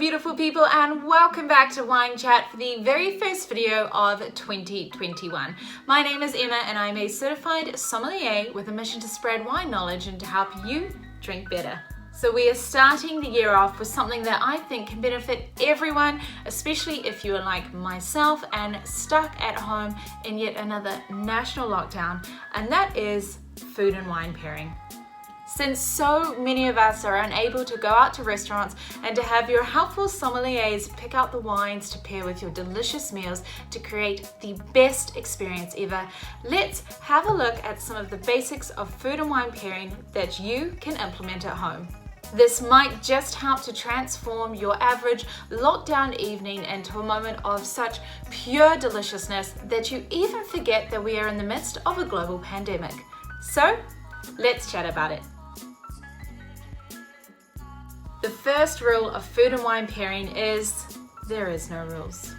beautiful people, and welcome back to Wine Chat for the very first video of 2021. My name is Emma and I'm a certified sommelier with a mission to spread wine knowledge and to help you drink better. So we are starting the year off with something that I think can benefit everyone, especially if you are like myself and stuck at home in yet another national lockdown, and that is food and wine pairing. Since so many of us are unable to go out to restaurants and to have your helpful sommeliers pick out the wines to pair with your delicious meals to create the best experience ever, let's have a look at some of the basics of food and wine pairing that you can implement at home. This might just help to transform your average lockdown evening into a moment of such pure deliciousness that you even forget that we are in the midst of a global pandemic. So, let's chat about it. The first rule of food and wine pairing is there is no rules.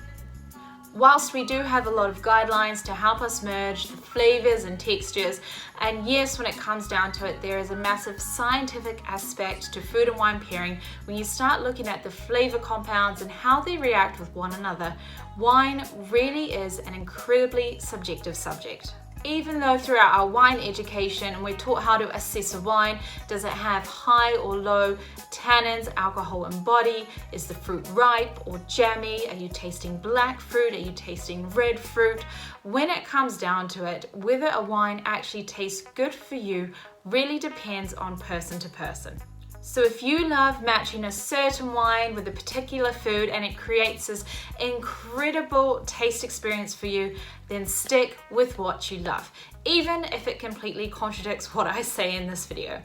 Whilst we do have a lot of guidelines to help us merge the flavors and textures, and yes, when it comes down to it, there is a massive scientific aspect to food and wine pairing when you start looking at the flavor compounds and how they react with one another. Wine really is an incredibly subjective subject. Even though throughout our wine education we're taught how to assess a wine, does it have high or low tannins, alcohol in body, is the fruit ripe or jammy, are you tasting black fruit, are you tasting red fruit? When it comes down to it, whether a wine actually tastes good for you really depends on person to person. So if you love matching a certain wine with a particular food and it creates this incredible taste experience for you, then stick with what you love, even if it completely contradicts what I say in this video.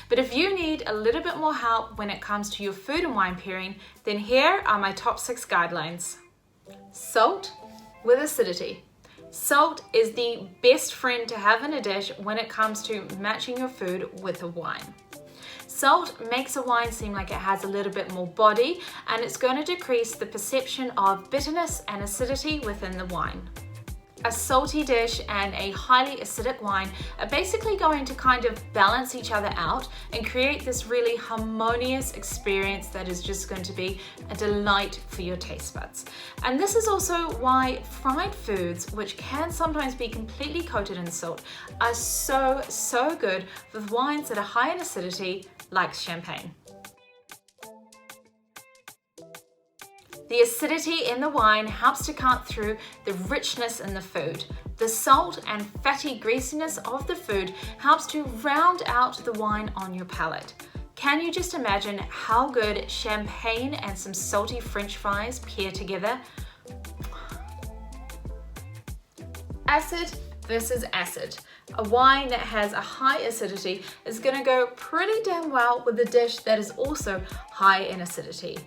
But if you need a little bit more help when it comes to your food and wine pairing, then here are my top 6 guidelines. Salt with acidity. Salt is the best friend to have in a dish when it comes to matching your food with a wine. Salt makes a wine seem like it has a little bit more body, and it's going to decrease the perception of bitterness and acidity within the wine. A salty dish and a highly acidic wine are basically going to kind of balance each other out and create this really harmonious experience that is just going to be a delight for your taste buds. And this is also why fried foods, which can sometimes be completely coated in salt, are so good with wines that are high in acidity, like champagne. The acidity in the wine helps to cut through the richness in the food. The salt and fatty greasiness of the food helps to round out the wine on your palate. Can you just imagine how good champagne and some salty French fries pair together? Acid versus acid. A wine that has a high acidity is going to go pretty damn well with a dish that is also high in acidity.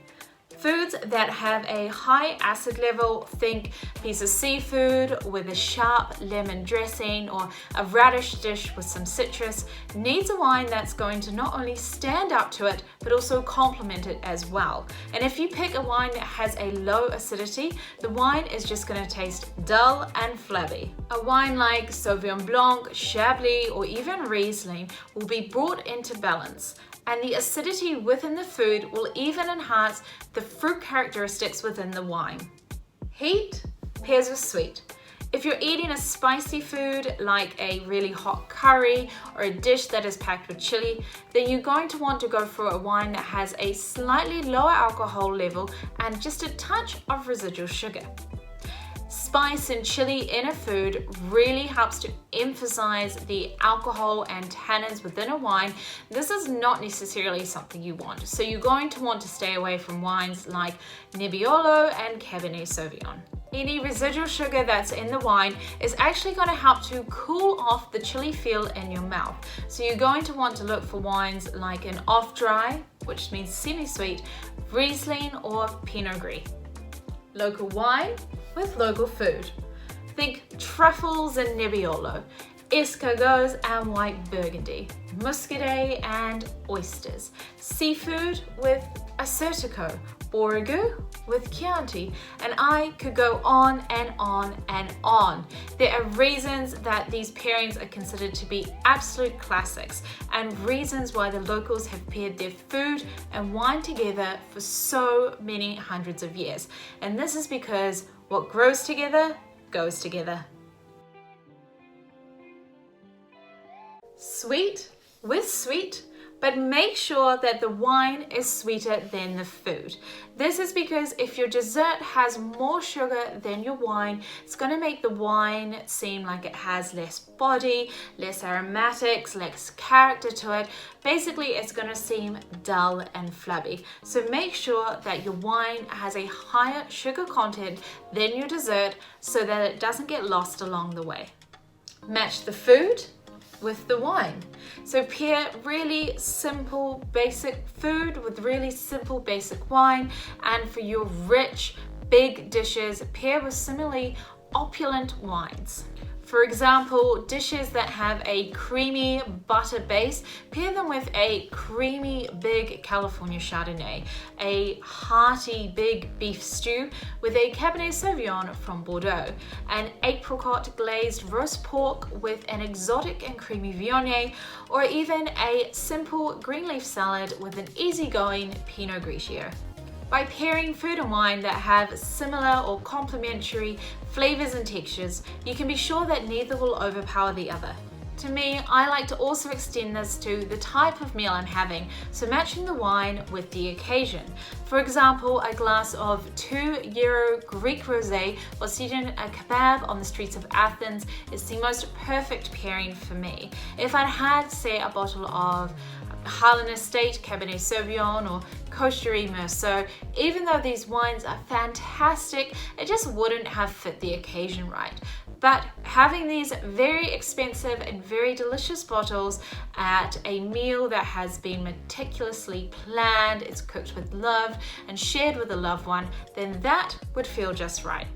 Foods that have a high acid level, think piece of seafood with a sharp lemon dressing or a radish dish with some citrus, needs a wine that's going to not only stand up to it, but also complement it as well. And if you pick a wine that has a low acidity, the wine is just going to taste dull and flabby. A wine like Sauvignon Blanc, Chablis, or even Riesling will be brought into balance. And the acidity within the food will even enhance the fruit characteristics within the wine. Heat pairs with sweet. If you're eating a spicy food like a really hot curry or a dish that is packed with chili, then you're going to want to go for a wine that has a slightly lower alcohol level and just a touch of residual sugar. Spice and chili in a food really helps to emphasize the alcohol and tannins within a wine. This is not necessarily something you want, so you're going to want to stay away from wines like Nebbiolo and Cabernet Sauvignon. Any residual sugar that's in the wine is actually going to help to cool off the chili feel in your mouth. So you're going to want to look for wines like an off-dry, which means semi-sweet, Riesling or Pinot Gris. Local wine with local food. Think truffles and Nebbiolo. escargots and white burgundy, muscadet and oysters, seafood with assyrtiko, borigu with Chianti, and I could go on and on and on. There are reasons that these pairings are considered to be absolute classics and reasons why the locals have paired their food and wine together for so many hundreds of years. And this is because what grows together goes together. Sweet with sweet, but make sure that the wine is sweeter than the food. This is because if your dessert has more sugar than your wine, it's going to make the wine seem like it has less body, less aromatics, less character to it. Basically, it's going to seem dull and flabby. So make sure that your wine has a higher sugar content than your dessert so that it doesn't get lost along the way. Match the food with the wine. So pair really simple basic food with really simple basic wine, and for your rich big dishes, pair with similarly opulent wines. For example, dishes that have a creamy butter base, pair them with a creamy big California Chardonnay, a hearty big beef stew with a Cabernet Sauvignon from Bordeaux, an apricot glazed roast pork with an exotic and creamy Viognier, or even a simple green leaf salad with an easygoing Pinot Grigio. By pairing food and wine that have similar or complementary flavors and textures, you can be sure that neither will overpower the other. To me, I like to also extend this to the type of meal I'm having, so matching the wine with the occasion. For example, a glass of €2 Greek rosé while eating a kebab on the streets of Athens is the most perfect pairing for me. If I'd had, say, a bottle of Highland Estate Cabernet Sauvignon or Cocherie Merceau, even though these wines are fantastic, it just wouldn't have fit the occasion right. But having these very expensive and very delicious bottles at a meal that has been meticulously planned, it's cooked with love and shared with a loved one, then that would feel just right.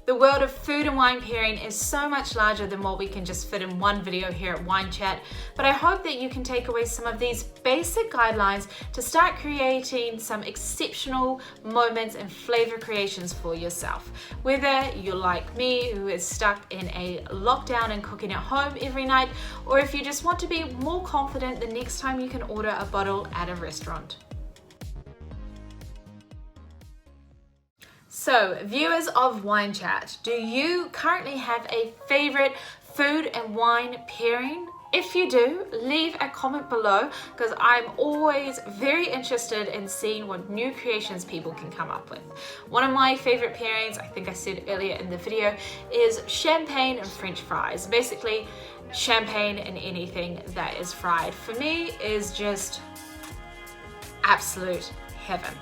The world of food and wine pairing is so much larger than what we can just fit in one video here at Wine Chat, but I hope that you can take away some of these basic guidelines to start creating some exceptional moments and flavor creations for yourself. Whether you're like me, who is stuck in a lockdown and cooking at home every night, or if you just want to be more confident the next time you can order a bottle at a restaurant. So, viewers of Wine Chat, do you currently have a favorite food and wine pairing? If you do, leave a comment below because I'm always very interested in seeing what new creations people can come up with. One of my favorite pairings, I think I said earlier in the video, is champagne and French fries. Basically, champagne and anything that is fried for me is just absolute heaven.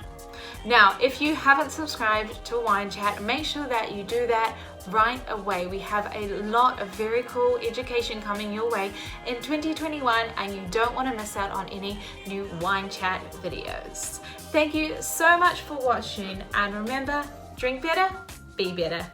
Now, if you haven't subscribed to Wine Chat, make sure that you do that right away. We have a lot of very cool education coming your way in 2021 and you don't want to miss out on any new Wine Chat videos. Thank you so much for watching, and remember, drink better, be better.